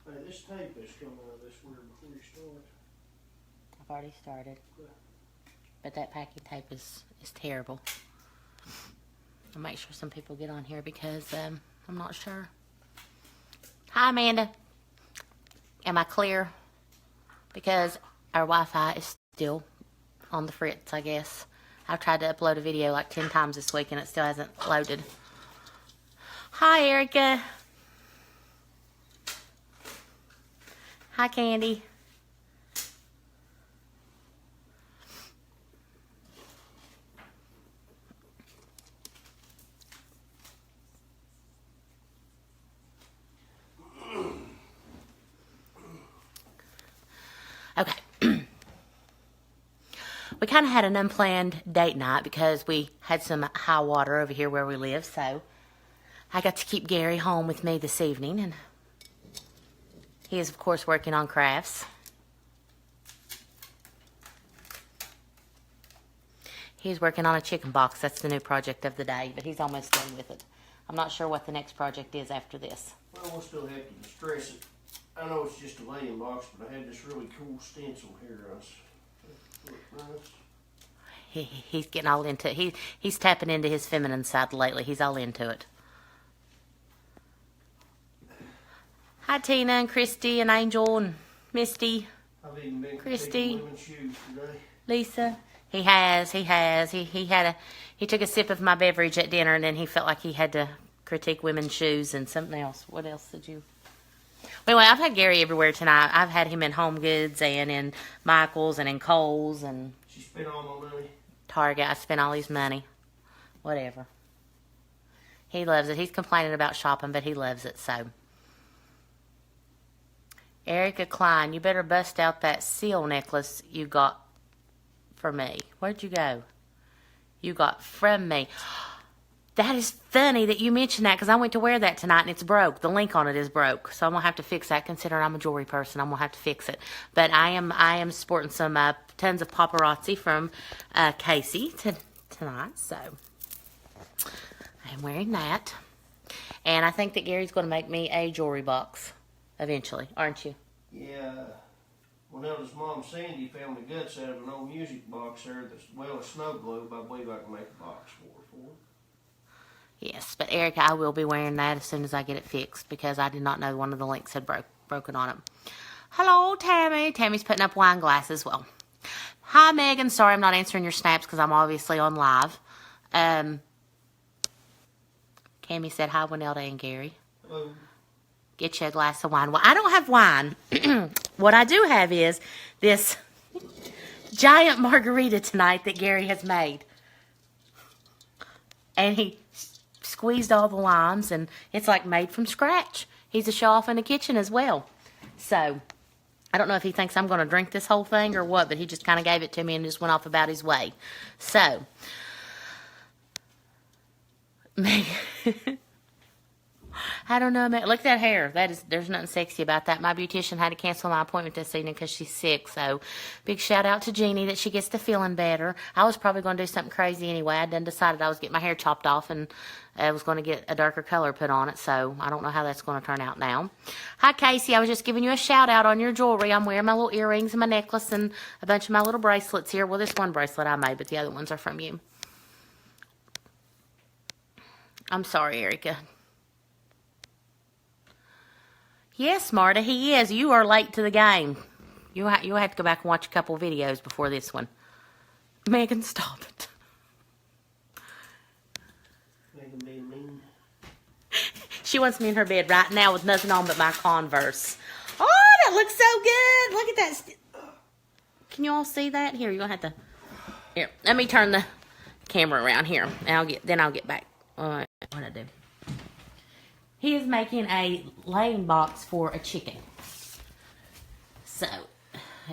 Hey, this tape is coming out of this weird before you start. I've already started. But that packing tape is terrible. I'll make sure some people get on here because I'm not sure. Hi, Amanda. Am I clear? Because our Wi-Fi is still on the fritz, I guess. I've tried to upload a video like 10 times this week and it still hasn't loaded. Hi, Erica. Hi, Candy. Okay. We kind of had an unplanned date night because we had some high water over here where we live, so I got to keep Gary home with me this evening, and he is, of course, working on crafts. He's working on a chicken box. That's the new project of the day, but he's almost done with it. I'm not sure what the next project is after this. Well, we'll still have to distress it. I know it's just a laying box, but I had this really cool stencil here. He's getting all into it. He's tapping into his feminine side lately. He's all into it. Hi, Tina and Christy and Angel and Misty. I've even been Christy. critiquing women's shoes today. Lisa. He has. He took a sip of my beverage at dinner and then he felt like he had to critique women's shoes and something else. What else did you? Anyway, I've had Gary everywhere tonight. I've had him in Home Goods and in Michael's and in Kohl's and She spent all my money. Target. I spent all his money. Whatever. He loves it. He's complaining about shopping, but he loves it, so. Erica Klein, you better bust out that seal necklace you got for me. Where'd you go? You got from me. That is funny that you mentioned that because I went to wear that tonight and it's broke. The link on it is broke. So I'm going to have to fix that considering I'm a jewelry person. I'm going to have to fix it. But I am sporting some tons of paparazzi from Casey tonight. So I'm wearing that. And I think that Gary's going to make me a jewelry box eventually, aren't you? Yeah. Winelda's mom Sandy found the guts out of an old music box there that's, well, a snow globe. I believe I can make a box for her. Yes, but Erica, I will be wearing that as soon as I get it fixed because I did not know one of the links had broken on it. Hello, Tammy. Tammy's putting up wine glasses. Well, hi, Megan. Sorry I'm not answering your snaps because I'm obviously on live. Cammy said hi, Winelda and Gary. Hello. Get you a glass of wine. Well, I don't have wine. What I do have is this giant margarita tonight that Gary has made. And he squeezed all the limes, and it's like made from scratch. He's a show-off in the kitchen as well. So, I don't know if he thinks I'm going to drink this whole thing or what, but he just kind of gave it to me and just went off about his way. So, I don't know, man. Look at that hair. There's nothing sexy about that. My beautician had to cancel my appointment this evening because she's sick. So, big shout out to Jeannie that she gets to feeling better. I was probably going to do something crazy anyway. I done decided I was getting my hair chopped off and I was going to get a darker color put on it. So, I don't know how that's going to turn out now. Hi, Casey. I was just giving you a shout out on your jewelry. I'm wearing my little earrings and my necklace and a bunch of my little bracelets here. Well, this one bracelet I made, but the other ones are from you. I'm sorry, Erica. Yes, Marta, he is. You are late to the game. You'll have to go back and watch a couple videos before this one. Megan, stop it. Megan being mean. She wants me in her bed right now with nothing on but my Converse. Oh, that looks so good. Look at that. Can you all see that? Here, you're going to have to... Here, let me turn the camera around here. And I'll get back. What I do? He is making a laying box for a chicken. So.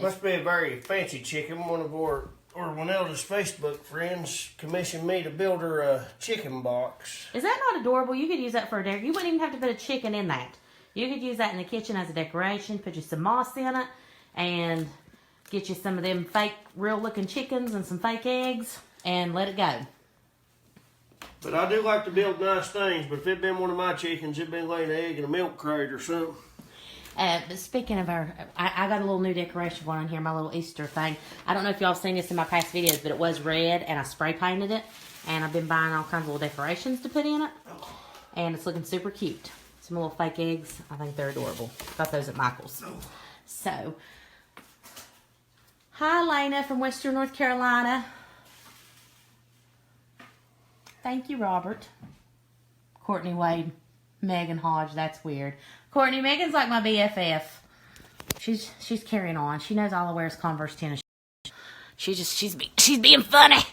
Must be a very fancy chicken. One of our Winelda's Facebook friends commissioned me to build her a chicken box. Is that not adorable? You could use that for a decoration. You wouldn't even have to put a chicken in that. You could use that in the kitchen as a decoration. Put you some moss in it. And get you some of them fake, real-looking chickens and some fake eggs. And let it go. But I do like to build nice things, but if it'd been one of my chickens, it'd been laying an egg in a milk crate or something. But speaking of her, I got a little new decoration going on here, my little Easter thing. I don't know if y'all seen this in my past videos, but it was red, and I spray painted it. And I've been buying all kinds of little decorations to put in it. And it's looking super cute. Some little fake eggs. I think they're adorable. Got those at Michael's. So, hi, Lena from Western North Carolina. Thank you, Robert. Courtney Wade, Megan Hodge. That's weird. Courtney, Megan's like my BFF. She's carrying on. She knows all I wear is Converse tennis. She's being funny.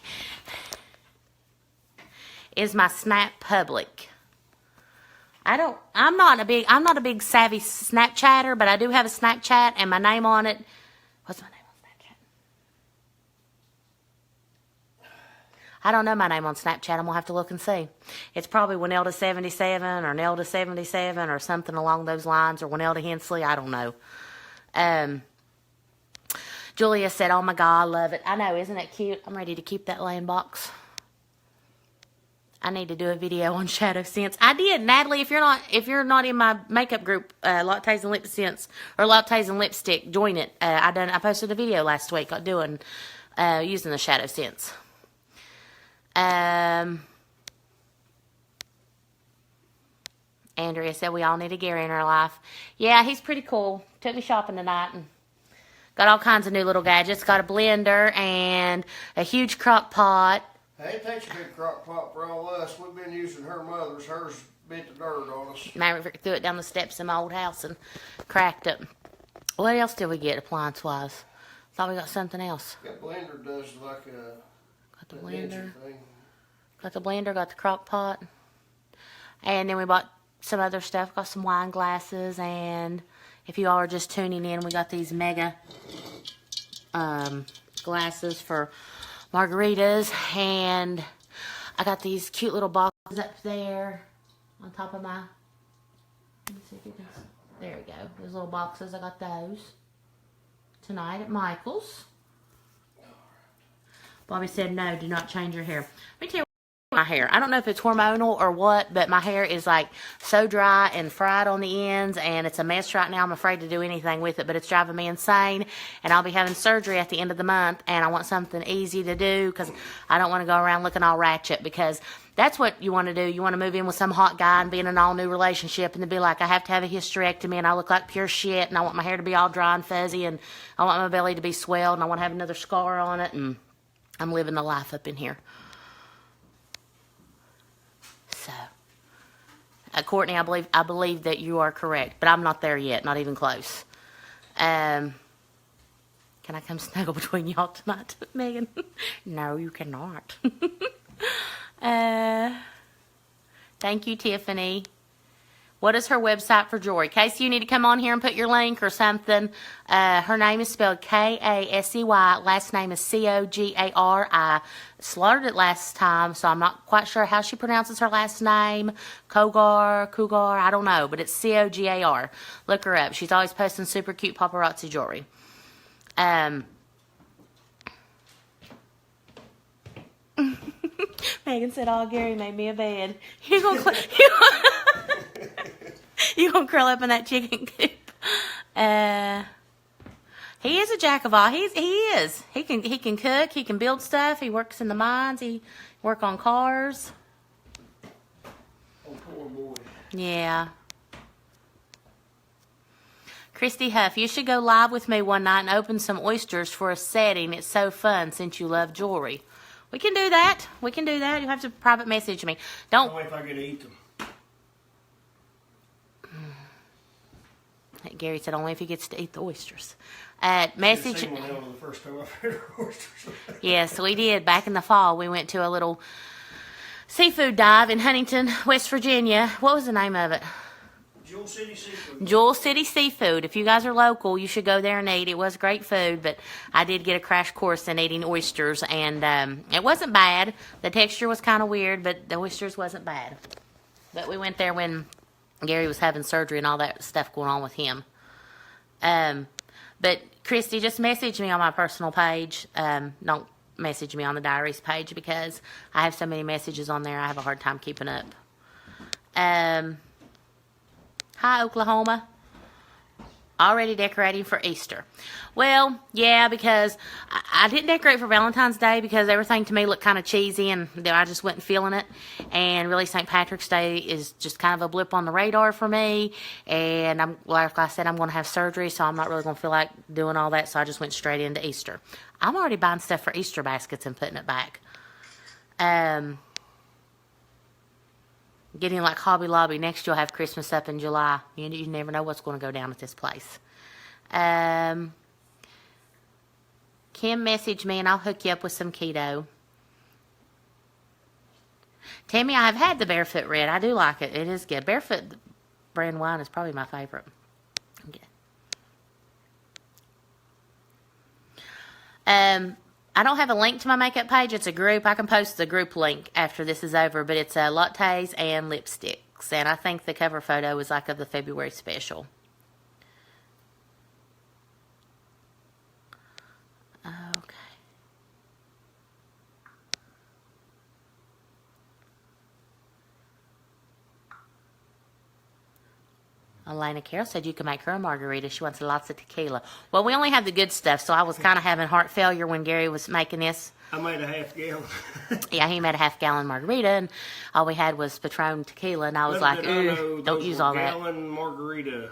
Is my Snap public? I'm not a big savvy Snapchatter, but I do have a Snapchat and my name on it. What's my name on Snapchat? I don't know my name on Snapchat. I'm gonna have to look and see. It's probably Winelda77 or Nelda77 or something along those lines, or Winelda Hensley. I don't know. Julia said, "Oh my God, I love it." I know, isn't it cute? I'm ready to keep that laying box. I need to do a video on Shadow Sense. I did, Natalie. If you're not in my makeup group, Lattes and Lip Sense or Lattes and Lipstick, join it. I posted a video last week doing using the Shadow Sense. Andrea said we all need a Gary in our life. Yeah, he's pretty cool. Took me shopping tonight and got all kinds of new little gadgets. Got a blender and a huge crock pot. Hey, it takes a big crock pot for all us. We've been using her mother's. Hers bit the dirt on us. Maverick threw it down the steps in my old house and cracked it. What else did we get appliance-wise? Thought we got something else. That blender does like a... Got the blender. Got the blender, got the crock pot. And then we bought some other stuff. Got some wine glasses. And if you all are just tuning in, we got these mega glasses for margaritas, and I got these cute little boxes up there on top of my, let me see if you can, there we go, those little boxes. I got those tonight at Michael's. Bobby said, no, do not change your hair. Let me tell you my hair. I don't know if it's hormonal or what, but my hair is like so dry and fried on the ends, and it's a mess right now. I'm afraid to do anything with it, but it's driving me insane, and I'll be having surgery at the end of the month, and I want something easy to do because I don't want to go around looking all ratchet, because that's what you want to do. You want to move in with some hot guy and be in an all-new relationship and then be like, I have to have a hysterectomy and I look like pure shit, and I want my hair to be all dry and fuzzy, and I want my belly to be swelled, and I want to have another scar on it, and I'm living the life up in here. So, Courtney, I believe that you are correct, but I'm not there yet, not even close. Can I come snuggle between y'all tonight, Megan? No, you cannot. Thank you, Tiffany. What is her website for jewelry? Casey, you need to come on here and put your link or something. Her name is spelled Kasey. Last name is Cogari. I slaughtered it last time, so I'm not quite sure how she pronounces her last name. Cougar, I don't know, but it's Cogar. Look her up. She's always posting super cute paparazzi jewelry. Megan said, "Oh, Gary made me a bed." You gonna curl up in that chicken coop? He is a jack of all. He is. He can cook. He can build stuff. He works in the mines. He work on cars. Oh, poor boy. Yeah. Christy Huff, you should go live with me one night and open some oysters for a setting. It's so fun since you love jewelry. We can do that. We can do that. You have to private message me. Don't. Only if I get to eat them. Gary said only if he gets to eat the oysters. Message. Seen one of them the first time I've had oysters. Yes, we did. Back in the fall, we went to a little seafood dive in Huntington, West Virginia. What was the name of it? Jewel City Seafood. Jewel City Seafood. If you guys are local, you should go there and eat. It was great food, but I did get a crash course in eating oysters, and it wasn't bad. The texture was kind of weird, but the oysters wasn't bad. But we went there when Gary was having surgery and all that stuff going on with him. But Christy, just message me on my personal page. Don't message me on the diaries page because I have so many messages on there. I have a hard time keeping up. Hi, Oklahoma. Already decorating for Easter. Well, yeah, because I didn't decorate for Valentine's Day because everything to me looked kind of cheesy and I just wasn't feeling it. And really, St. Patrick's Day is just kind of a blip on the radar for me. And like I said, I'm going to have surgery, so I'm not really going to feel like doing all that. So I just went straight into Easter. I'm already buying stuff for Easter baskets and putting it back. Getting like Hobby Lobby. Next, you'll have Christmas up in July. You never know what's going to go down at this place. Kim messaged me and I'll hook you up with some keto. Tammy, I have had the Barefoot Red. I do like it. It is good. Barefoot brand wine is probably my favorite. Okay. I don't have a link to my makeup page. It's a group. I can post the group link after this is over, but it's lattes and lipsticks. And I think the cover photo was like of the February special. Okay. Elena Carroll said you can make her a margarita. She wants lots of tequila. Well, we only have the good stuff, so I was kind of having heart failure when Gary was making this. I made a half gallon. Yeah, he made a half-gallon margarita, and all we had was Patron tequila, and I was like, ooh, don't use all that. Gallon margarita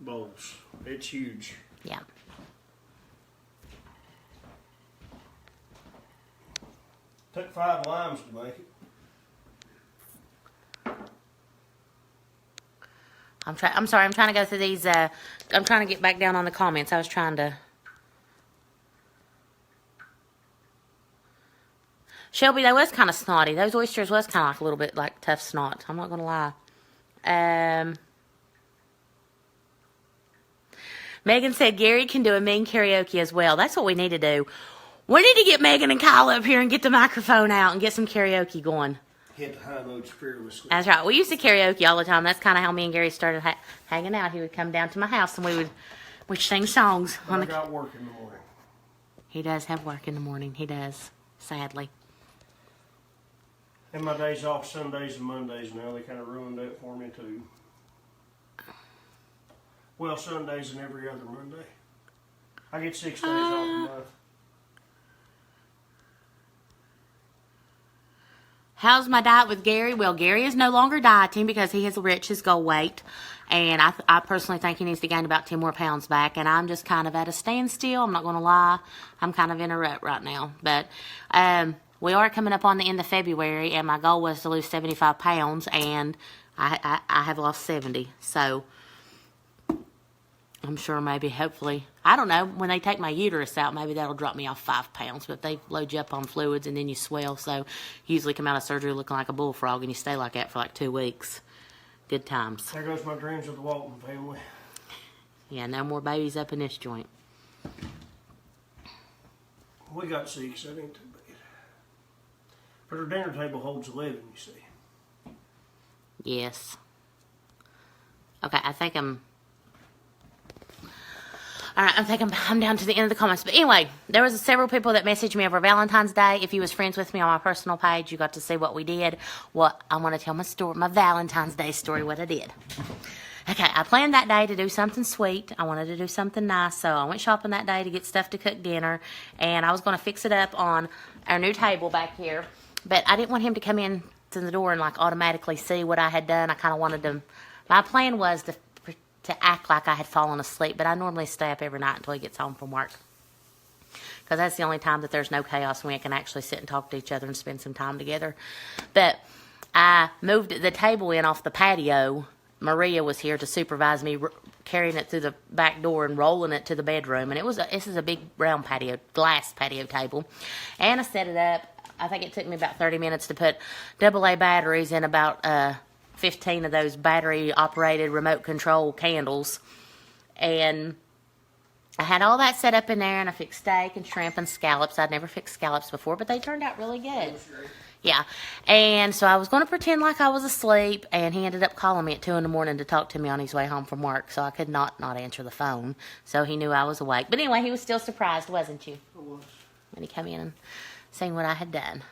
bowls. It's huge. Yeah. Took 5 limes to make it. I'm sorry, I'm trying to go through these, I'm trying to get back down on the comments. I was trying to. Shelby, that was kind of snotty. Those oysters was kind of like a little bit like tough snot. I'm not going to lie. Megan said Gary can do a mean karaoke as well. That's what we need to do. We need to get Megan and Kyle up here and get the microphone out and get some karaoke going. Hit the high notes fearlessly. That's right. We used to karaoke all the time. That's kind of how me and Gary started hanging out. He would come down to my house and we'd sing songs. I got work in the morning. He does have work in the morning. He does, sadly. And my days off Sundays and Mondays now, they kind of ruined that for me too. Well, Sundays and every other Monday. I get 6 days off a month. How's my diet with Gary? Well, Gary is no longer dieting because he has reached his goal weight. And I personally think he needs to gain about 10 more pounds back. And I'm just kind of at a standstill. I'm not going to lie. I'm kind of in a rut right now. But we are coming up on the end of February. And my goal was to lose 75 pounds. And I have lost 70. So I'm sure maybe, hopefully, I don't know, when they take my uterus out, maybe that'll drop me off 5 pounds. But they load you up on fluids and then you swell. So you usually come out of surgery looking like a bullfrog and you stay like that for like 2 weeks. Good times. There goes my dreams of the Walton family. Yeah, no more babies up in this joint. We got 6, that ain't too bad. But our dinner table holds 11, you see. Yes. Okay, I think I'm... Alright, I'm down to the end of the comments. But anyway, there was several people that messaged me over Valentine's Day. If you was friends with me on my personal page, you got to see what we did. I want to tell my story, my Valentine's Day story, what I did. Okay, I planned that day to do something sweet. I wanted to do something nice, so I went shopping that day to get stuff to cook dinner. And I was going to fix it up on our new table back here. But I didn't want him to come in to the door and like automatically see what I had done. I kind of wanted to... My plan was to act like I had fallen asleep, but I normally stay up every night until he gets home from work. Because that's the only time that there's no chaos and we can actually sit and talk to each other and spend some time together. But I moved the table in off the patio. Maria was here to supervise me carrying it through the back door and rolling it to the bedroom. And this is a big round patio, glass patio table. And I set it up. I think it took me about 30 minutes to put AA batteries in about 15 of those battery-operated remote control candles. And I had all that set up in there, and I fixed steak and shrimp and scallops. I'd never fixed scallops before, but they turned out really good. Yeah. And so I was going to pretend like I was asleep, and he ended up calling me at 2 in the morning to talk to me on his way home from work, so I could not answer the phone. So he knew I was awake. But anyway, he was still surprised, wasn't you? I was. When he came in and seen what I had done.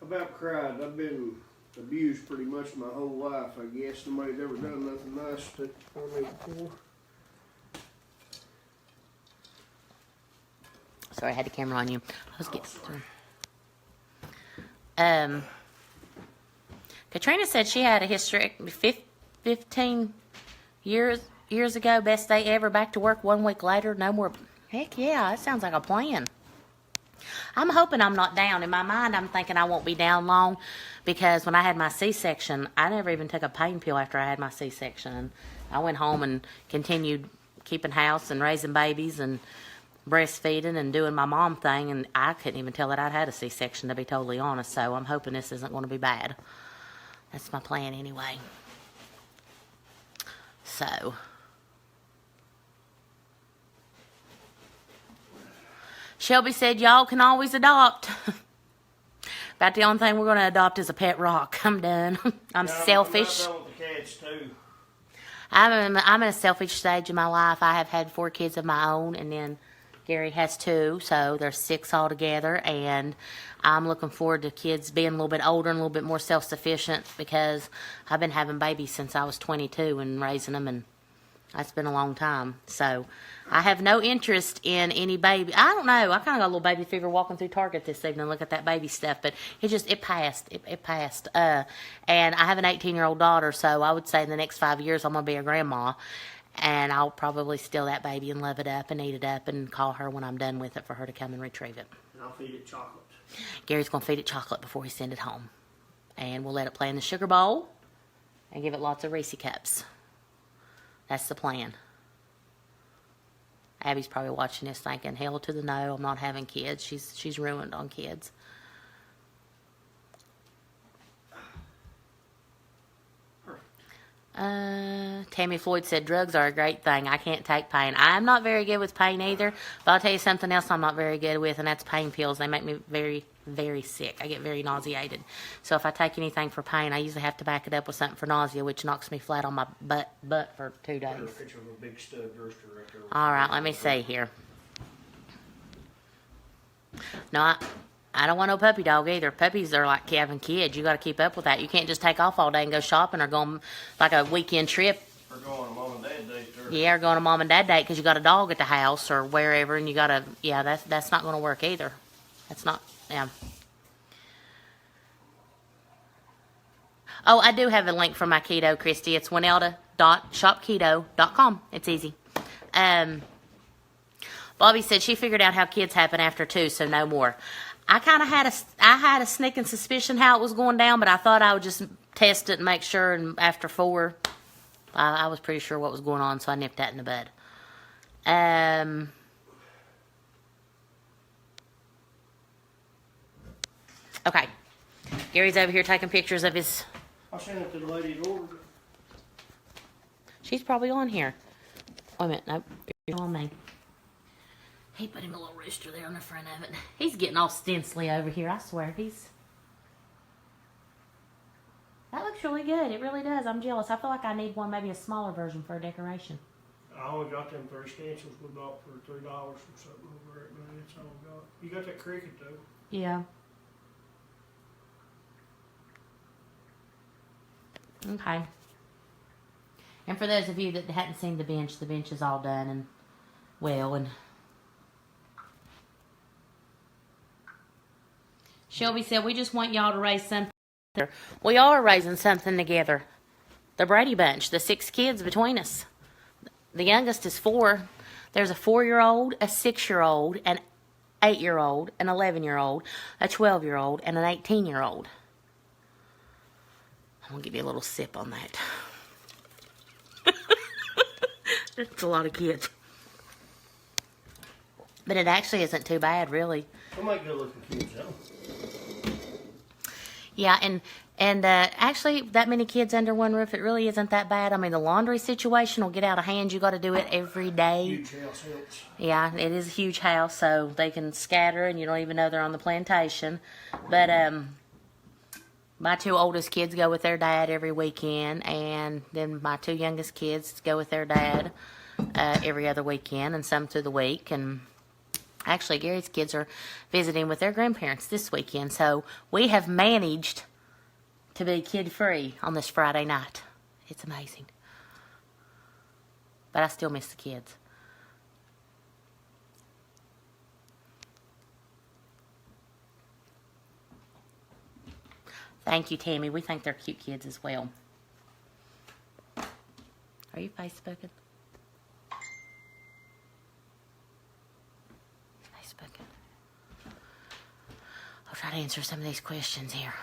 About cried. I've been abused pretty much my whole life, I guess. Nobody's ever done nothing nice to for me before. Sorry, I had the camera on you. I was getting Katrina said she had a hysterectomy 15 years ago. Best day ever. Back to work 1 week later. No more. Heck yeah, that sounds like a plan. I'm hoping I'm not down. In my mind, I'm thinking I won't be down long because when I had my C-section, I never even took a pain pill after I had my C-section. And I went home and continued keeping house and raising babies and breastfeeding and doing my mom thing, and I couldn't even tell that I'd had a C-section, to be totally honest. So I'm hoping this isn't going to be bad. That's my plan anyway. So Shelby said y'all can always adopt. About the only thing we're going to adopt is a pet rock. I'm done. I'm selfish. I'm done with the cats too. I'm in a selfish stage in my life. I have had 4 kids of my own, and then Gary has 2, so there's 6 altogether, and I'm looking forward to kids being a little bit older and a little bit more self-sufficient because I've been having babies since I was 22 and raising them, and that's been a long time. So I have no interest in any baby. I don't know. I kind of got a little baby fever walking through Target this evening, look at that baby stuff, but it passed. It passed. And I have an 18-year-old daughter, so I would say in the next 5 years I'm going to be a grandma. And I'll probably steal that baby and love it up and eat it up and call her when I'm done with it for her to come and retrieve it. And I'll feed it chocolate. Gary's going to feed it chocolate before he sends it home. And we'll let it play in the sugar bowl and give it lots of Reese cups. That's the plan. Abby's probably watching this thinking, hell to the no, I'm not having kids. She's ruined on kids. Tammy Floyd said drugs are a great thing. I can't take pain. I'm not very good with pain either, but I'll tell you something else I'm not very good with, and that's pain pills. They make me very, very sick. I get very nauseated. So if I take anything for pain, I usually have to back it up with something for nausea, which knocks me flat on my butt for 2 days. There's a picture of a big stud rooster right there. All right, let me see here. No, I don't want no puppy dog either. Puppies are like having kids. You got to keep up with that. You can't just take off all day and go shopping or go on like a weekend trip. Or go on a mom and dad date. Yeah, or go on a mom and dad date because you got a dog at the house or wherever, and you got to. Yeah, that's not going to work either. That's not. Yeah. Oh, I do have a link for my keto, Christy. It's winelda.shopketo.com. It's easy. Bobby said she figured out how kids happen after 2, so no more. I kind of had a sneaking suspicion how it was going down, but I thought I would just test it and make sure. And after 4, I was pretty sure what was going on, so I nipped that in the bud. Okay. Gary's over here taking pictures of his. I'll send it to the lady that ordered it. She's probably on here. Wait a minute. Nope. You're on me. He put him a little rooster there on the front of it. He's getting all stencily over here. I swear. That looks really good. It really does. I'm jealous. I feel like I need one, maybe a smaller version for a decoration. I only got them 3 stencils we bought for $3 or something over it, man. That's all I got. You got that cricket though? Yeah. Okay. And for those of you that hadn't seen the bench is all done and well, and Shelby said, we just want y'all to raise something together. We are raising something together. The Brady Bunch, the 6 kids between us. The youngest is 4. There's a 4-year-old, a 6-year-old, an 8-year-old, an 11-year-old, a 12-year-old, and an 18-year-old. I'm going to give you a little sip on that. That's a lot of kids. But it actually isn't too bad, really. Some make good looking kids, though. Yeah, and actually, that many kids under one roof, it really isn't that bad. I mean, the laundry situation will get out of hand. You got to do it every day. Huge house helps. Yeah, it is a huge house, so they can scatter, and you don't even know they're on the plantation. But my 2 oldest kids go with their dad every weekend, and then my 2 youngest kids go with their dad every other weekend, and some through the week. And actually, Gary's kids are visiting with their grandparents this weekend, so we have managed to be kid-free on this Friday night. It's amazing. But I still miss the kids. Thank you, Tammy. We think they're cute kids as well. Are you Facebooking? Facebooking. I'll try to answer some of these questions here.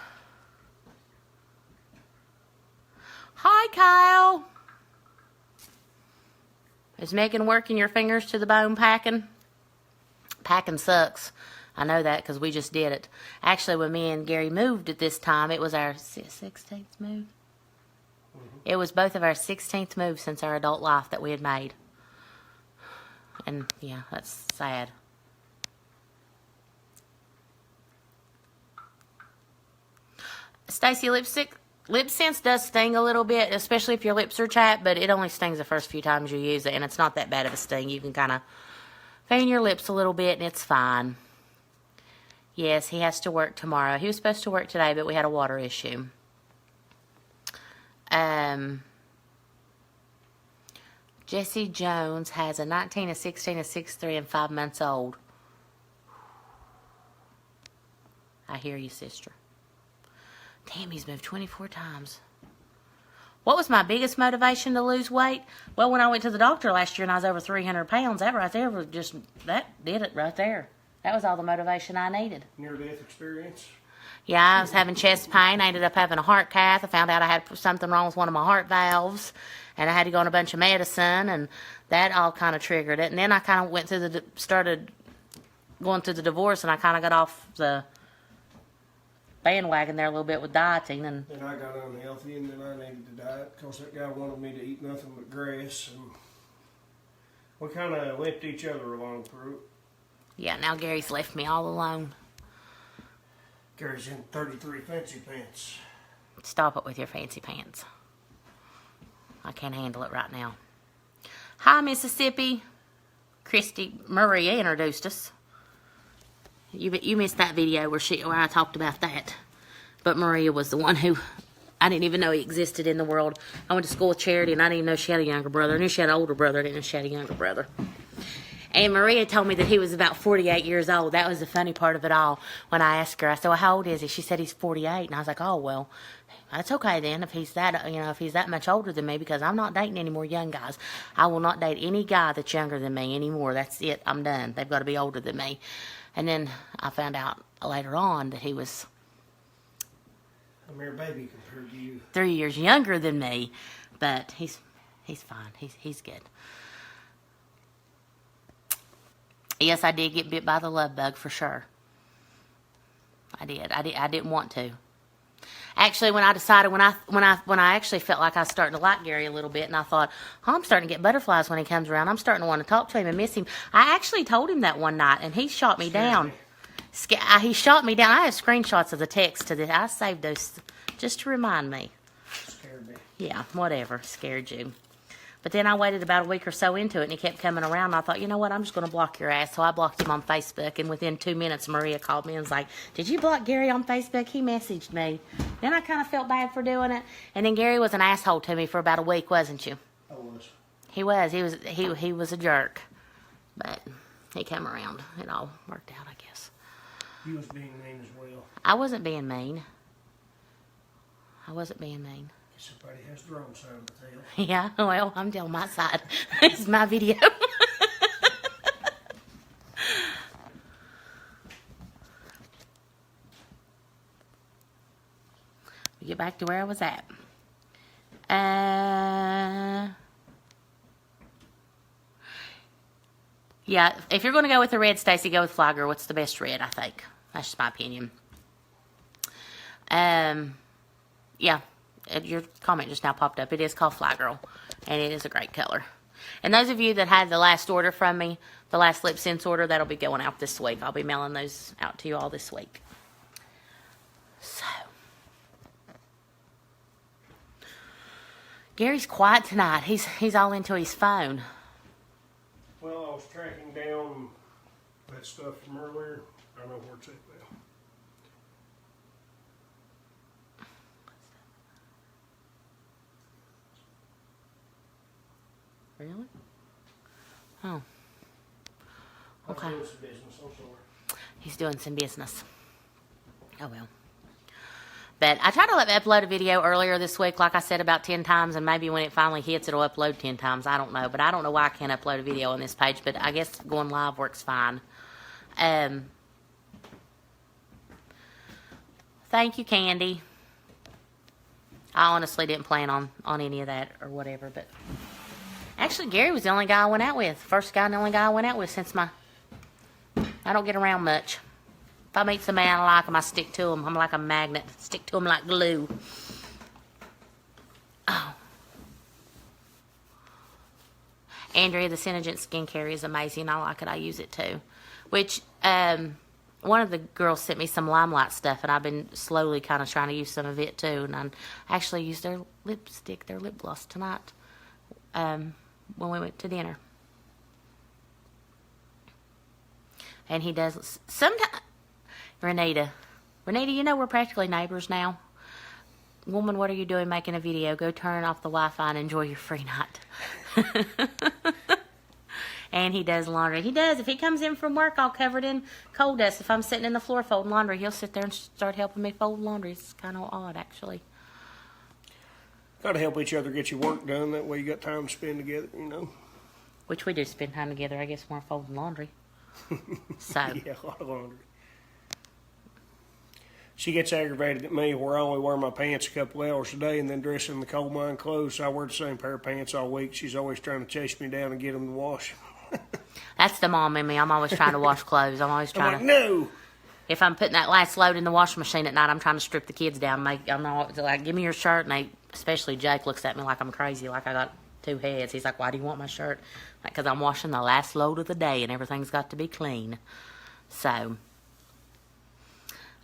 Hi, Kyle. Is Megan working your fingers to the bone packing? Packing sucks. I know that because we just did it. Actually, when me and Gary moved at this time, it was our 16th move. It was both of our 16th moves since our adult life that we had made. And, yeah, that's sad. Stacy, lip sense does sting a little bit, especially if your lips are chapped, but it only stings the first few times you use it, and it's not that bad of a sting. You can kind of fan your lips a little bit, and it's fine. Yes, he has to work tomorrow. He was supposed to work today, but we had a water issue. Jesse Jones has a 19, a 16, a 6'3", and 5 months old. I hear you, sister. Damn, he's moved 24 times. What was my biggest motivation to lose weight? Well, when I went to the doctor last year and I was over 300 pounds, that right there was just, that did it right there. That was all the motivation I needed. Near-death experience? Yeah, I was having chest pain. I ended up having a heart cath. I found out I had something wrong with one of my heart valves, and I had to go on a bunch of medicine, and that all kind of triggered it. And then I kind of went through started going through the divorce, and I kind of got off the bandwagon there a little bit with dieting. And then I got unhealthy, and then I needed to diet because that guy wanted me to eat nothing but grass, and we kind of limped each other along through it. Yeah, now Gary's left me all alone. Gary's in 33 fancy pants. Stop it with your fancy pants. I can't handle it right now. Hi, Mississippi. Christy Maria introduced us. You missed that video where I talked about that. But Maria was the one who I didn't even know he existed in the world. I went to school with Charity, and I didn't even know she had a younger brother. I knew she had an older brother. I didn't know she had a younger brother. And Maria told me that he was about 48 years old. That was the funny part of it all. When I asked her, I said, well, how old is he? She said he's 48. And I was like, oh, well, that's okay then if he's that, if he's that much older than me, because I'm not dating any more young guys. I will not date any guy that's younger than me anymore. That's it. I'm done. They've got to be older than me. And then I found out later on that he was a mere baby compared to you. 3 years younger than me. But he's fine. He's good. Yes, I did get bit by the love bug for sure. I did. I didn't want to. Actually, when I decided, when I actually felt like I was starting to like Gary a little bit, and I thought, oh, I'm starting to get butterflies when he comes around. I'm starting to want to talk to him and miss him. I actually told him that one night, and he shot me down. He shot me down. I have screenshots of the text to this. I saved those just to remind me. Scared me. Yeah, whatever. Scared you. But then I waited about a week or so into it, and he kept coming around. And I thought, you know what, I'm just going to block your ass. So I blocked him on Facebook, and within 2 minutes, Maria called me and was like, did you block Gary on Facebook? He messaged me. Then I kind of felt bad for doing it. And then Gary was an asshole to me for about a week, wasn't you? I was. He was. He was a jerk. But he came around. It all worked out, I guess. You was being mean as well. I wasn't being mean. Somebody has their own side of the tale. Yeah, well, I'm telling my side. This is my video. Get back to where I was at. Yeah, if you're going to go with the red, Stacy, go with Fly Girl. What's the best red, I think. That's just my opinion. Yeah. Your comment just now popped up. It is called Fly Girl, and it is a great color. And those of you that had the last order from me, the last Lip Sense order, that'll be going out this week. I'll be mailing those out to you all this week. So, Gary's quiet tonight. He's all into his phone. Well, I was tracking down that stuff from earlier. I know where it's at now. Really? Oh. Okay. I'm doing some business, I'm sorry. He's doing some business. Oh, well. But I tried to upload a video earlier this week, like I said, about 10 times, and maybe when it finally hits, it'll upload 10 times. I don't know. But I don't know why I can't upload a video on this page, but I guess going live works fine. Thank you, Candy. I honestly didn't plan on any of that or whatever, but actually, Gary was the only guy I went out with. First guy and the only guy I went out with since I don't get around much. If I meet somebody I like them, I stick to them. I'm like a magnet. Stick to them like glue. Oh. Andrea, the Synergent skincare is amazing. I like it. I use it too. Which, one of the girls sent me some Limelight stuff, and I've been slowly kind of trying to use some of it too. And I actually used their lipstick, their lip gloss tonight when we went to dinner. And he does sometimes. Renita, you know we're practically neighbors now. Woman, what are you doing making a video? Go turn off the Wi-Fi and enjoy your free night. And he does laundry. He does. If he comes in from work all covered in coal dust, if I'm sitting in the floor folding laundry, he'll sit there and start helping me fold laundry. It's kind of odd, actually. Got to help each other get your work done. That way you got time to spend together, Which we do spend time together, I guess, when we're folding laundry. So. Yeah, a lot of laundry. She gets aggravated at me where I only wear my pants a couple hours a day and then dress in the coal mine clothes. So I wear the same pair of pants all week. She's always trying to chase me down and get them to wash. That's the mom in me. I'm always trying to wash clothes. I'm always trying I'm like, no. If I'm putting that last load in the washing machine at night, I'm trying to strip the kids down. I'm not like, give me your shirt. And especially Jake looks at me like I'm crazy, like I got two heads. He's like, why do you want my shirt? Because I'm washing the last load of the day and everything's got to be clean. So,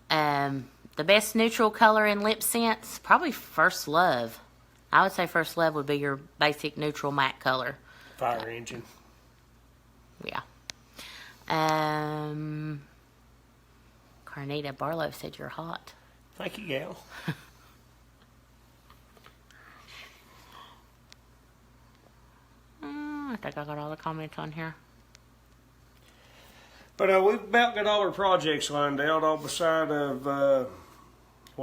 the best neutral color in lip scents, probably First Love. I would say First Love would be your basic neutral matte color. Fire engine. Yeah. Carnita Barlow said you're hot. Thank you, gal. I think I got all the comments on here. But we've about got all our projects lined out, all beside of, well,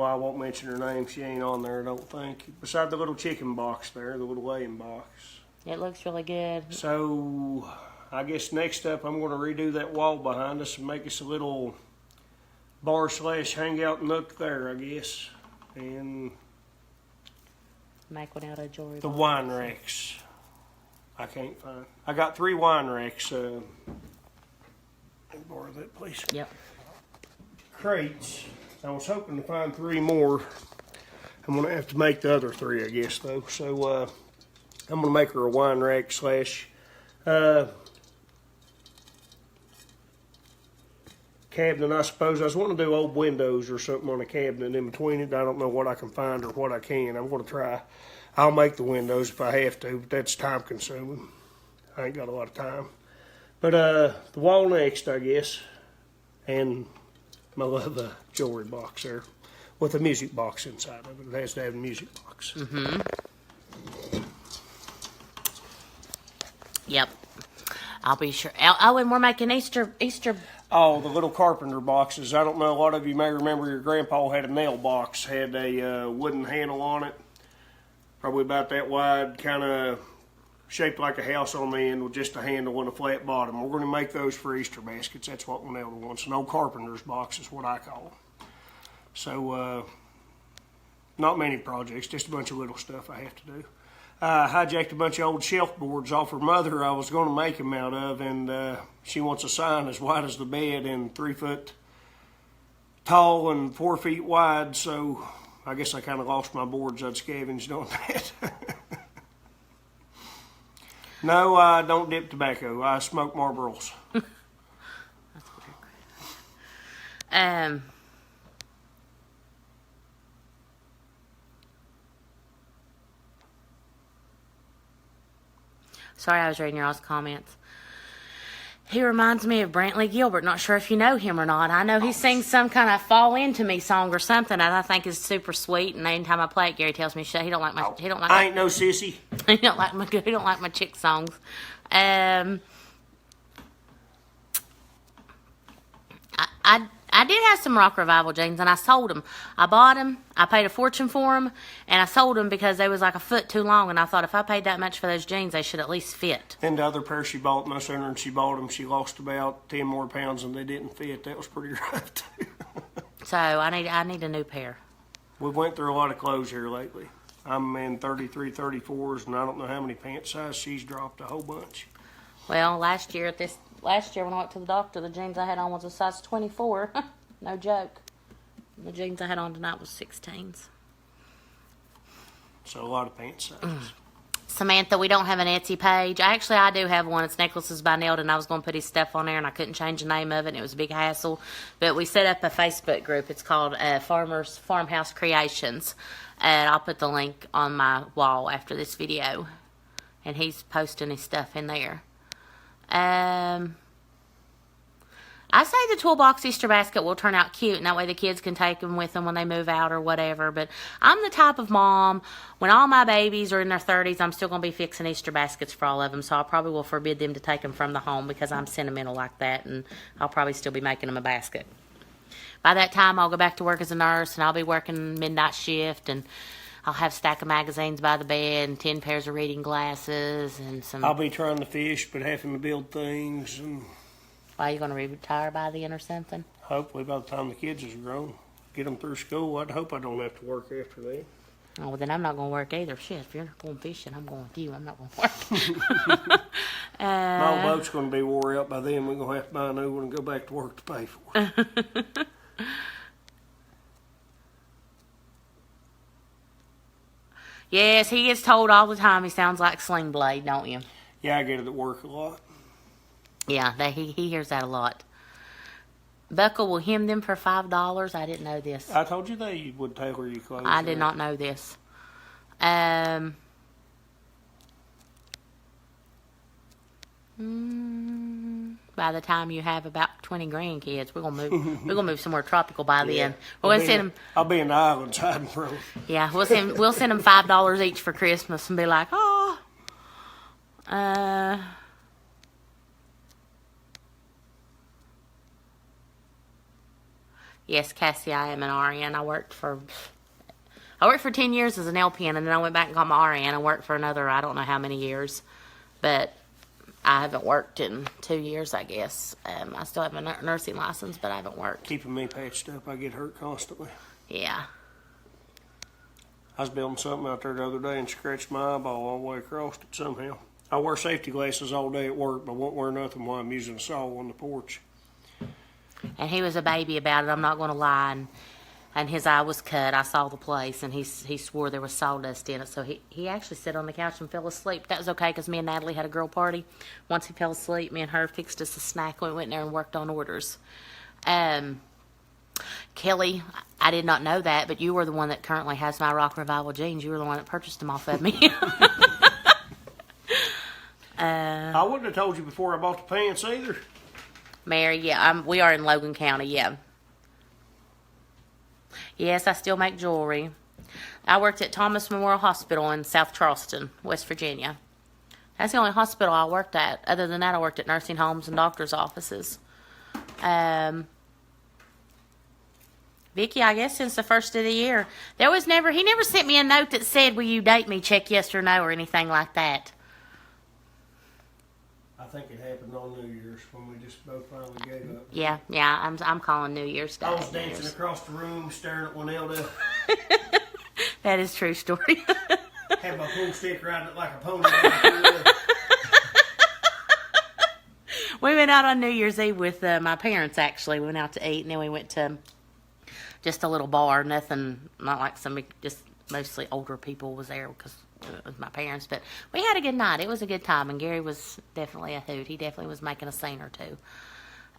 I won't mention her name. She ain't on there, I don't think. Beside the little chicken box there, the little weighing box. It looks really good. So, I guess next up I'm going to redo that wall behind us and make us a little bar/hangout nook there, I guess. And Make one out of jewelry. the wine racks. I can't find. I got 3 wine racks. Borrow that, please. Yep. Crates. I was hoping to find 3 more. I'm going to have to make the other 3, I guess, though. So, I'm going to make her a wine rack / cabinet, I suppose. I was wanting to do old windows or something on a cabinet in between it. I don't know what I can find or what I can. I'm going to try. I'll make the windows if I have to, but that's time consuming. I ain't got a lot of time. But the wall next, I guess, and my love jewelry box there with a music box inside of it. It has to have a music box. Mm-hmm. Yep. I'll be sure. Oh, and we're making Easter. Oh, the little carpenter boxes. I don't know. A lot of you may remember your grandpa had a nail box, had a wooden handle on it, probably about that wide, kind of shaped like a house on the end with just a handle and a flat bottom. We're going to make those for Easter baskets. That's what Winona wants. An old carpenter's box is what I call them. So, not many projects, just a bunch of little stuff I have to do. I hijacked a bunch of old shelf boards off her mother I was going to make them out of, and she wants a sign as wide as the bed and 3 foot tall and 4 feet wide, so I guess I kind of lost my boards. I'd scavenged on that. No, I don't dip tobacco. I smoke Marlboros. That's weird. Sorry, I was reading your all's comments. He reminds me of Brantley Gilbert. Not sure if you know him or not. I know he sings some kind of "Fall Into Me" song or something that I think is super sweet. And anytime I play it, Gary tells me, "Shut." He don't like my. He don't like. I ain't no sissy. He don't like my. He don't like my chick songs. I did have some Rock Revival jeans, and I sold them. I bought them. I paid a fortune for them, and I sold them because they was like a foot too long. And I thought if I paid that much for those jeans, they should at least fit. And the other pair she bought, no sooner than she bought them, she lost about 10 more pounds and they didn't fit. That was pretty rough, too. So I need a new pair. We went through a lot of clothes here lately. I'm in 33, 34s, and I don't know how many pant sizes she's dropped, a whole bunch. Well, last year when I went to the doctor, the jeans I had on was a size 24. No joke. The jeans I had on tonight was 16s. So a lot of pant sizes. Samantha, we don't have an Etsy page. I do have one. It's Necklaces by Neld, and I was going to put his stuff on there, and I couldn't change the name of it, and it was a big hassle. But we set up a Facebook group. It's called Farmhouse Creations, and I'll put the link on my wall after this video. And he's posting his stuff in there. I say the toolbox Easter basket will turn out cute, and that way the kids can take them with them when they move out or whatever. But I'm the type of mom, when all my babies are in their 30s, I'm still going to be fixing Easter baskets for all of them. So I probably will forbid them to take them from the home because I'm sentimental like that, and I'll probably still be making them a basket. By that time, I'll go back to work as a nurse, and I'll be working midnight shift, and I'll have a stack of magazines by the bed and 10 pairs of reading glasses and some... I'll be trying to fish, but having to build things, and Why, are you going to retire by then or something? hopefully by the time the kids is grown, get them through school. I'd hope I don't have to work after that. Oh, well, then I'm not going to work either. Shit, if you're going fishing, I'm going with you. I'm not going to work. My old boat's going to be wore out by then. We're going to have to buy a new one and go back to work to pay for it. Yes, he gets told all the time he sounds like Sling Blade, don't you? Yeah, I get it at work a lot. Yeah, he hears that a lot. Buckle will hem them for $5. I didn't know this. I told you they would tailor your clothes. I did not know this. By the time you have about 20 grandkids, we're gonna move. We're gonna move somewhere tropical by then. We're gonna send them. I'll be in the islands hiding from them. Yeah, we'll send them $5 each for Christmas and be like, oh. Yes, Cassie, I am an RN. I worked for 10 years as an LPN, and then I went back and got my RN. I worked for another, I don't know how many years, but I haven't worked in 2 years, I guess. I still have a nursing license, but I haven't worked. Keeping me patched up. I get hurt constantly. Yeah. I was building something out there the other day and scratched my eyeball all the way across it somehow. I wear safety glasses all day at work, but won't wear nothing while I'm using a saw on the porch. And he was a baby about it, I'm not going to lie. And his eye was cut. I saw the place, and he swore there was sawdust in it. So he actually sat on the couch and fell asleep. That was okay because me and Natalie had a girl party. Once he fell asleep, me and her fixed us a snack. We went in there and worked on orders. Kelly, I did not know that, but you were the one that currently has my Rock Revival jeans. You were the one that purchased them off of me. I wouldn't have told you before I bought the pants either. Mary, yeah, we are in Logan County, yeah. Yes, I still make jewelry. I worked at Thomas Memorial Hospital in South Charleston, West Virginia. That's the only hospital I worked at. Other than that, I worked at nursing homes and doctor's offices. Vicky, I guess since the first of the year, he never sent me a note that said, will you date me, check yes or no, or anything like that. I think it happened on New Year's when we just both finally gave up. Yeah, I'm calling New Year's Day. I was dancing across the room, staring at Winelda. That is a true story. Had my pool stick riding it like a pony. We went out on New Year's Eve with my parents, actually. We went out to eat, and then we went to just a little bar. Nothing, not like just mostly older people was there because it was my parents. But we had a good night. It was a good time, and Gary was definitely a hoot. He definitely was making a scene or two.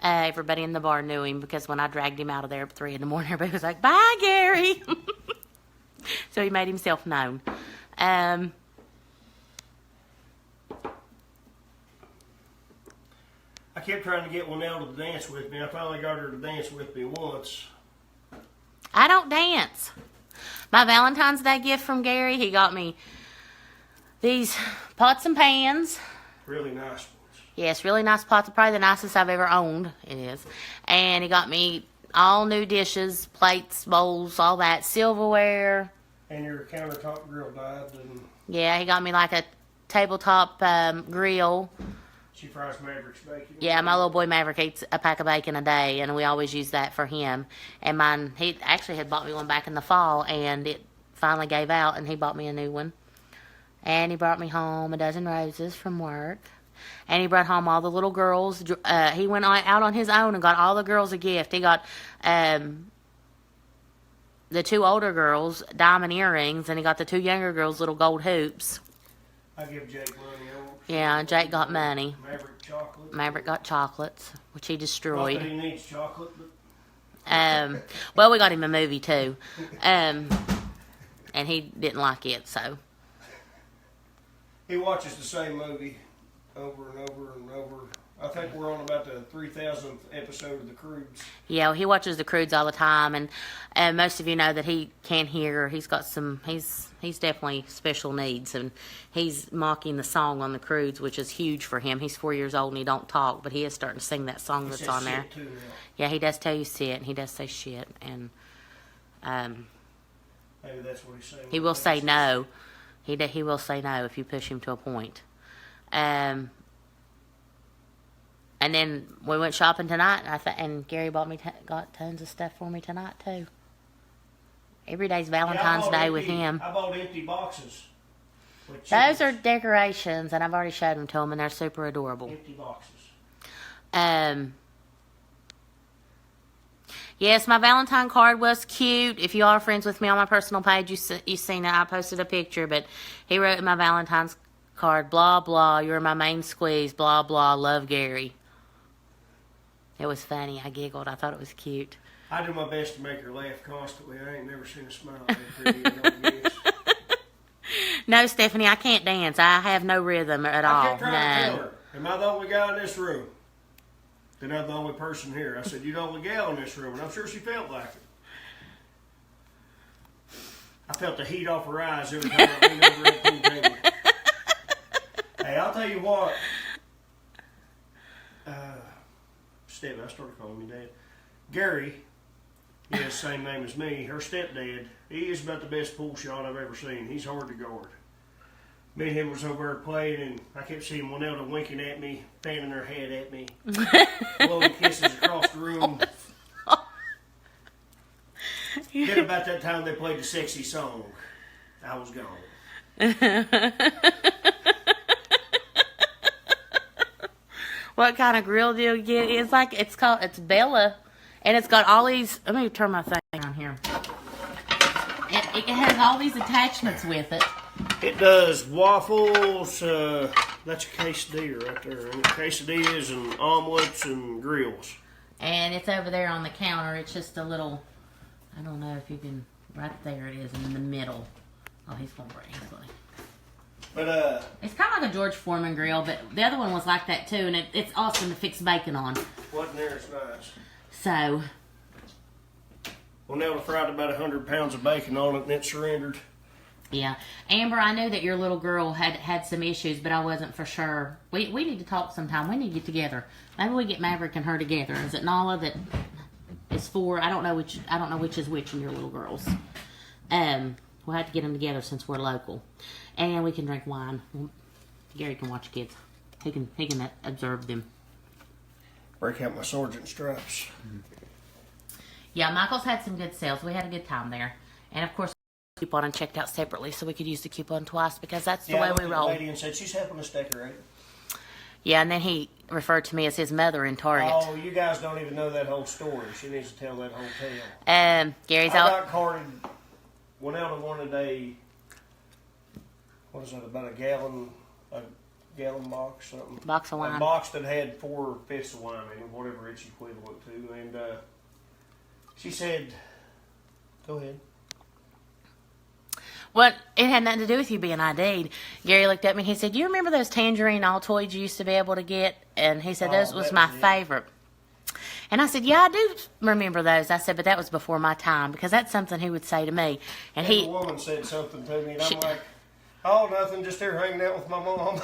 Everybody in the bar knew him because when I dragged him out of there at 3 a.m, everybody was like, bye, Gary. So he made himself known. I kept trying to get Winnell to dance with me. I finally got her to dance with me once. I don't dance. My Valentine's Day gift from Gary, he got me these pots and pans. Really nice ones. Yes, really nice pots. Probably the nicest I've ever owned. It is. And he got me all new dishes, plates, bowls, all that, silverware. And your countertop grill died, and Yeah, he got me like a tabletop grill. she fries Mavericks bacon. Yeah, my little boy Maverick eats a pack of bacon a day, and we always use that for him. And mine, he actually had bought me one back in the fall, and it finally gave out, and he bought me a new one. And he brought me home a dozen roses from work. And he brought home all the little girls. He went out on his own and got all the girls a gift. He got the 2 older girls diamond earrings, and he got the 2 younger girls little gold hoops. I give Jake money. Yeah, Jake got money. Maverick chocolate. Maverick got chocolates, which he Not destroyed. that he needs chocolate, but Well, we got him a movie too, and he didn't like it. So he watches the same movie over and over and over. I think we're on about the 3,000th episode of The Croods. yeah, he watches the Croods all the time, and most of you know that he can't hear. He's got some. He's definitely special needs, and he's mocking the song on the Croods, which is huge for him. He's 4 years old and he don't talk, but he is starting to sing that song He that's says on there. shit too now. Yeah, he does tell you sit, and he does say shit, and Maybe that's what he's saying. he will say no. He will say no if you push him to a point. And then we went shopping tonight, and Gary got tons of stuff for me tonight too. Every day's Valentine's Day with him. I bought empty boxes. with Those are chickens. decorations, and I've already showed them to him, and they're super adorable. Empty boxes. Yes, my Valentine card was cute. If you are friends with me on my personal page, you've seen it. I posted a picture, but he wrote in my Valentine's card, blah, blah, you're my main squeeze, blah, blah, love Gary. It was funny. I giggled. I thought it was cute. I do my best to make her laugh constantly. I ain't never seen a smile that pretty. I guess. No, Stephanie, I can't dance. I have no rhythm at I all. kept trying to tell No. her, am I the only guy in this room? Then I'm the only person here. I said, you're the only gal in this room, and I'm sure she felt like it. I felt the heat off her eyes every time I leaned over at the pool table. Hey, I'll tell you what. Stephen, I started calling me Dad. Gary, he has the same name as me. Her stepdad, he is about the best pool shot I've ever seen. He's hard to guard. Me and him was over there playing, and I kept seeing Winelda winking at me, fanning her head at me, blowing kisses across the room. Then about that time they played the sexy song. I was gone. What kind of grill do you get? It's Bella, and it's got all these. Let me turn my thing on here. It has all these attachments with it. It does waffles, that's a quesadilla right there. And quesadillas and omelets and grills. And it's over there on the counter. It's just a little, I don't know if you can, right there it is in the middle. Oh, he's going to break. He's going to. But, It's kind of like a George Foreman grill, but the other one was like that too, and it's awesome to fix bacon on. wasn't there as nice. So, Well, Nelda fried about 100 pounds of bacon on it and it surrendered. yeah. Amber, I knew that your little girl had some issues, but I wasn't for sure. We need to talk sometime. We need to get together. Maybe we get Maverick and her together. Is it Nala that is for? I don't know which is which in your little girls. We'll have to get them together since we're local, and we can drink wine. Gary can watch kids. He can observe them. Break out my sergeant stripes. Yeah, Michael's had some good sales. We had a good time there, and of course, coupon and checked out separately, so we could use the coupon twice because that's the way I looked we at the roll. lady and said she's helping us decorate. Yeah, and then he referred to me as his mother in Target. Oh, you guys don't even know that whole story. She needs to tell that whole tale. Gary's I out. got carded. Winelda wanted what is that, about a gallon box, something. Box of wine. A box that had 4/5 of wine in it, whatever it's equivalent to. And she said, go ahead. Well, it had nothing to do with you being ID'd. Gary looked at me and he said, you remember those tangerine Altoids you used to be able to get And he said, Oh, those was that my was it. favorite. And I said, yeah, I do remember those. I said, but that was before my time, because that's something he would say to me. And And he, the woman said something to me, and I'm She- like, oh, nothing, just here hanging out with my mom.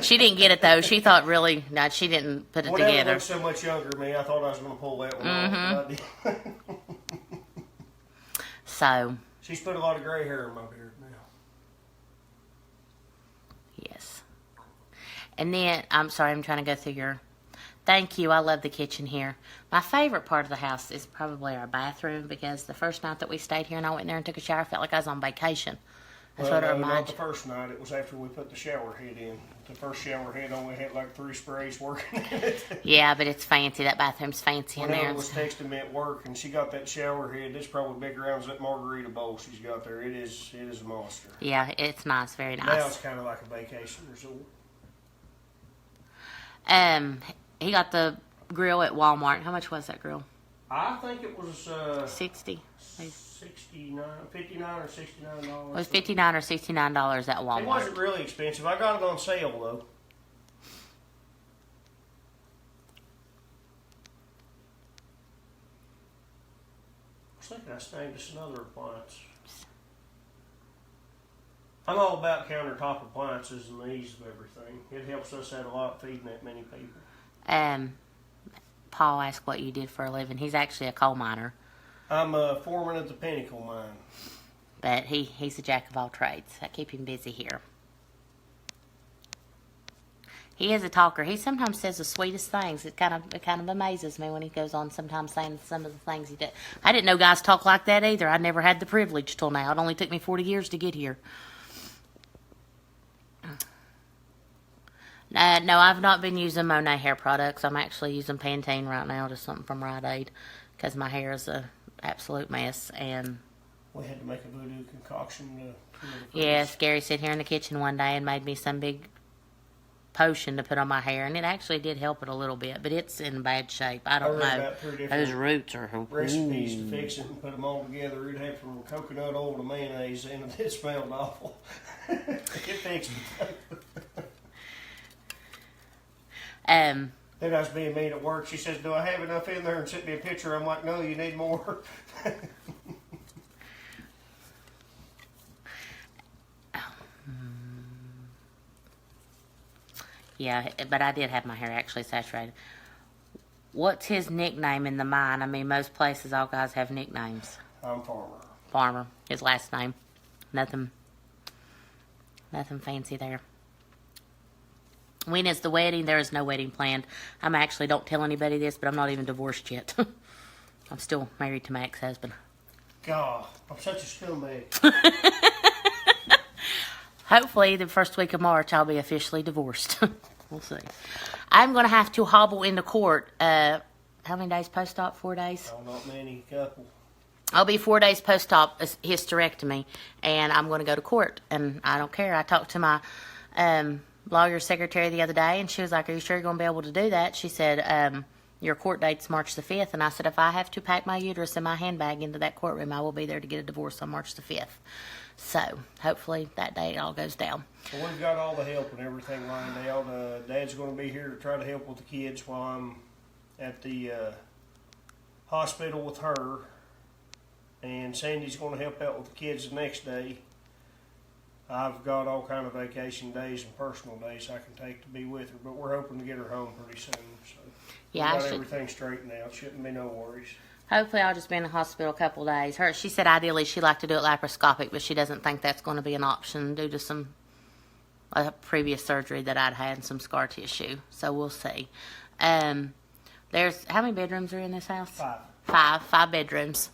she didn't get it though. She thought really, no, she didn't put it Whatever together. looked so much younger than me, I thought I was going to pull that one off. But I didn't. So, She's put a lot of gray hair in my beard now. yes. And then, I'm sorry, I'm trying to go through your, thank you, I love the kitchen here. My favorite part of the house is probably our bathroom, because the first night that we stayed here and I went in there and took a shower, I felt like I was on vacation. That's Well, what it no, not reminds the first night. It was after we put the shower head in. The first shower head only had like 3 sprays working in it. Yeah, but it's fancy. That bathroom's fancy in When there. Ella was texting me at work, and she got that shower head. It's probably bigger around as that margarita bowl she's got there. It is a monster. Yeah, it's nice, very Now nice. it's kind of like a vacation resort. He got the grill at Walmart. How much was that grill? I think it was 60. 59 or $69. It was $59 or $69 at Walmart. It wasn't really expensive. I got it on sale though. I was thinking I snagged us another appliance. I'm all about countertop appliances and the ease of everything. It helps us out a lot feeding that many people. Paul asked what you did for a living. He's actually a coal miner, I'm a foreman at the Pinnacle Mine. but he's a jack of all trades. I keep him busy here. He is a talker. He sometimes says the sweetest things. It kind of amazes me when he goes on sometimes saying some of the things he did. I didn't know guys talk like that either. I never had the privilege till now. It only took me 40 years to get here. No, I've not been using Monet hair products. I'm actually using Pantene right now, just something from Rite Aid, because my hair is a absolute mess. And We had to make a voodoo concoction to yes, Gary sat here in the kitchen one day and made me some big potion to put on my hair, and it actually did help it a little bit, but it's in bad shape. I don't read know. about 3 different Those roots are recipes to fix it and put them all together. It'd have from coconut oil to mayonnaise, and it smelled awful. It fixed it. Then I was being mean at work. She says, "Do I have enough in there?" And sent me a picture. I'm like, "No, you need more." Yeah, but I did have my hair actually saturated. What's his nickname in the mine? I mean, most places, all guys have nicknames. I'm Farmer. Farmer, his last name. Nothing fancy there. When is the wedding? There is no wedding planned. I'm actually, don't tell anybody this, but I'm not even divorced yet. I'm still married to my ex-husband. God, I'm such a scumbag. Hopefully, the first week of March, I'll be officially divorced. We'll see. I'm going to have to hobble into court. How many days post-op? 4 days? Oh, not many, couple. I'll be 4 days post-op hysterectomy, and I'm going to go to court, and I don't care. I talked to my lawyer secretary the other day, and she was like, "Are you sure you're going to be able to do that?" She said, "Your court date's March the 5th," and I said, "If I have to pack my uterus in my handbag into that courtroom, I will be there to get a divorce on March the 5th. So, hopefully, that day it all goes down. Well, we've got all the help and everything lined out. Dad's going to be here to try to help with the kids while I'm at the hospital with her. And Sandy's going to help out with the kids the next day. I've got all kind of vacation days and personal days I can take to be with her, but we're hoping to get her home pretty soon. So Yeah, we I got should. everything straightened out. Shouldn't be no worries. Hopefully, I'll just be in the hospital a couple of days. She said ideally she'd like to do it laparoscopic, but she doesn't think that's going to be an option due to some previous surgery that I'd had and some scar tissue. So we'll see. There's how many bedrooms are in this house? 5. Five bedrooms.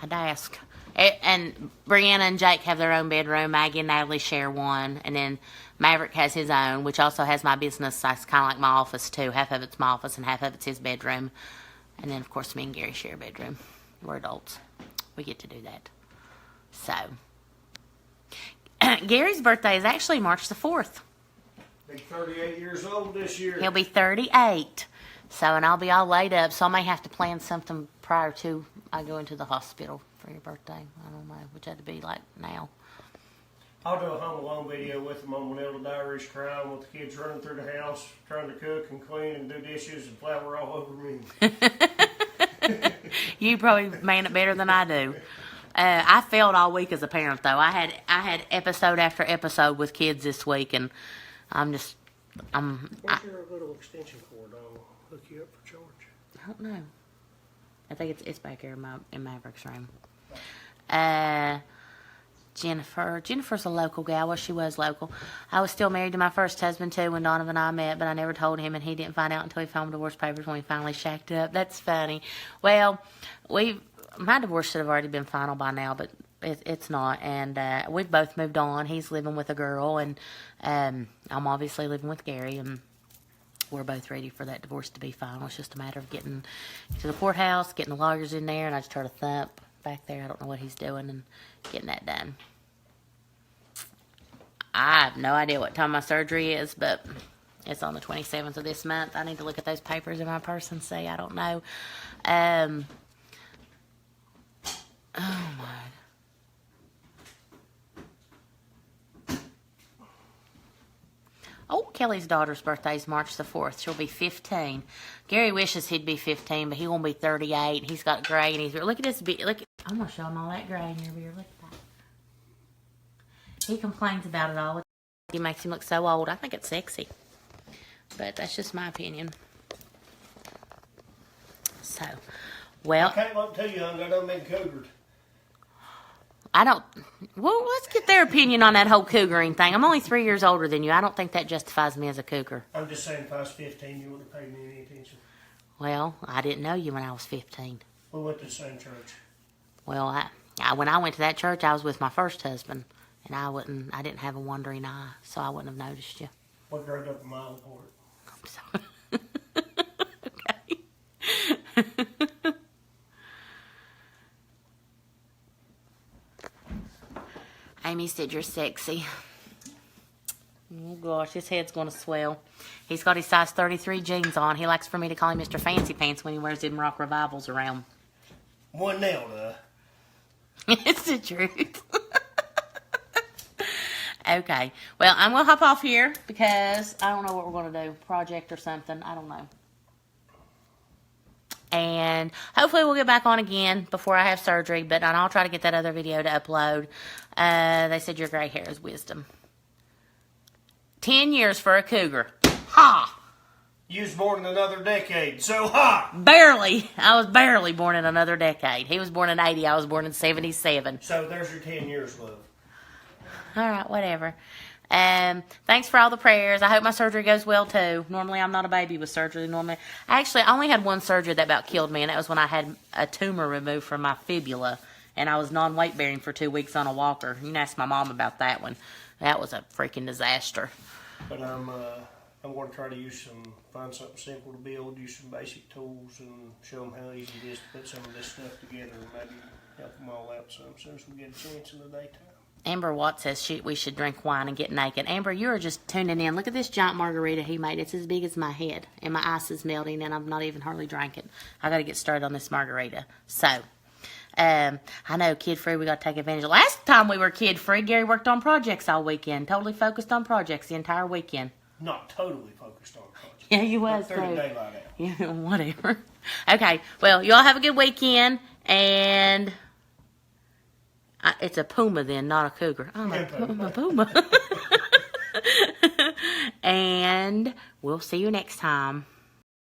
I'd ask. And Brianna and Jake have their own bedroom. Maggie and Natalie share one, and then Maverick has his own, which also has my business. It's kind of like my office too. Half of it's my office and half of it's his bedroom. And then, of course, me and Gary share a bedroom. We're adults. We get to do that. So, Gary's birthday is actually March the 4th. Big 38 years old this year. He'll be 38. So, and I'll be all laid up. So, I may have to plan something prior to I go into the hospital for your birthday. I don't know, which had to be like now. I'll do a Home Alone video with them on Manila Diaries, crying with the kids running through the house, trying to cook and clean and do dishes and flour all over me. You probably man it better than I do. I failed all week as a parent, though. I had episode after episode with kids this week, and Where's your little extension cord? I'll hook you up for charge. I don't know. I think it's back here in Maverick's room. Jennifer's a local gal. Well, she was local. I was still married to my first husband, too, when Donovan and I met, but I never told him, and he didn't find out until he filed divorce papers when we finally shacked up. That's funny. Well, my divorce should have already been final by now, but it's not. And we've both moved on. He's living with a girl, and I'm obviously living with Gary, and we're both ready for that divorce to be final. It's just a matter of getting to the courthouse, getting the lawyers in there, and I just heard a thump back there. I don't know what he's doing, and getting that done. I have no idea what time my surgery is, but it's on the 27th of this month. I need to look at those papers in my purse and see. I don't know. Oh, my. Oh, Kelly's daughter's birthday is March the 4th. She'll be 15. Gary wishes he'd be 15, but he won't be 38. He's got gray, and look at this. I'm going to show him all that gray in your beard. Look at that. He complains about it all. He makes him look so old. I think it's sexy. But that's just my opinion. So, well. I can't look too young. I done been cougared. Well, let's get their opinion on that whole cougaring thing. I'm only 3 years older than you. I don't think that justifies me as a cougar. I'm just saying if I was 15, you wouldn't have paid me any attention. Well, I didn't know you when I was 15. We went to the same church. Well, when I went to that church, I was with my first husband, and I didn't have a wandering eye, so I wouldn't have noticed you. We growed up a mile apart. I'm sorry. Okay. Amy said you're sexy. Oh gosh, his head's going to swell. He's got his size 33 jeans on. He likes for me to call him Mr. Fancy Pants when he wears them rock revivals around. One nail, It's the truth. Okay. Well, I'm going to hop off here because I don't know what we're going to do. Project or something. I don't know. And hopefully we'll get back on again before I have surgery. But I'll try to get that other video to upload. They said your gray hair is wisdom. 10 years for a cougar. Ha! You was born in another decade, so ha! Barely. I was barely born in another decade. He was born in 80. I was born in 77. So there's your 10 years, love. All right, whatever. Thanks for all the prayers. I hope my surgery goes well, too. Normally, I'm not a baby with surgery. I only had one surgery that about killed me, and that was when I had a tumor removed from my fibula, and I was non-weight bearing for 2 weeks on a walker. You can ask my mom about that one. That was a freaking disaster. But I'm going to try to find something simple to build, use some basic tools, and show them how easy it is to put some of this stuff together, and maybe help them all out some as soon as we get a chance in the daytime. Amber Watt says we should drink wine and get naked. Amber, you are just tuning in. Look at this giant margarita he made. It's as big as my head, and my ice is melting, and I'm not even hardly drinking. I got to get started on this margarita. So, I know kid-free, we got to take advantage. Last time we were kid-free, Gary worked on projects all weekend. Totally focused on projects the entire weekend. Not totally focused on projects. Yeah, you was, too. 30 daylight out. Yeah, whatever. Okay, well, you all have a good weekend, and... it's a puma then, not a cougar. I'm a puma. And we'll see you next time.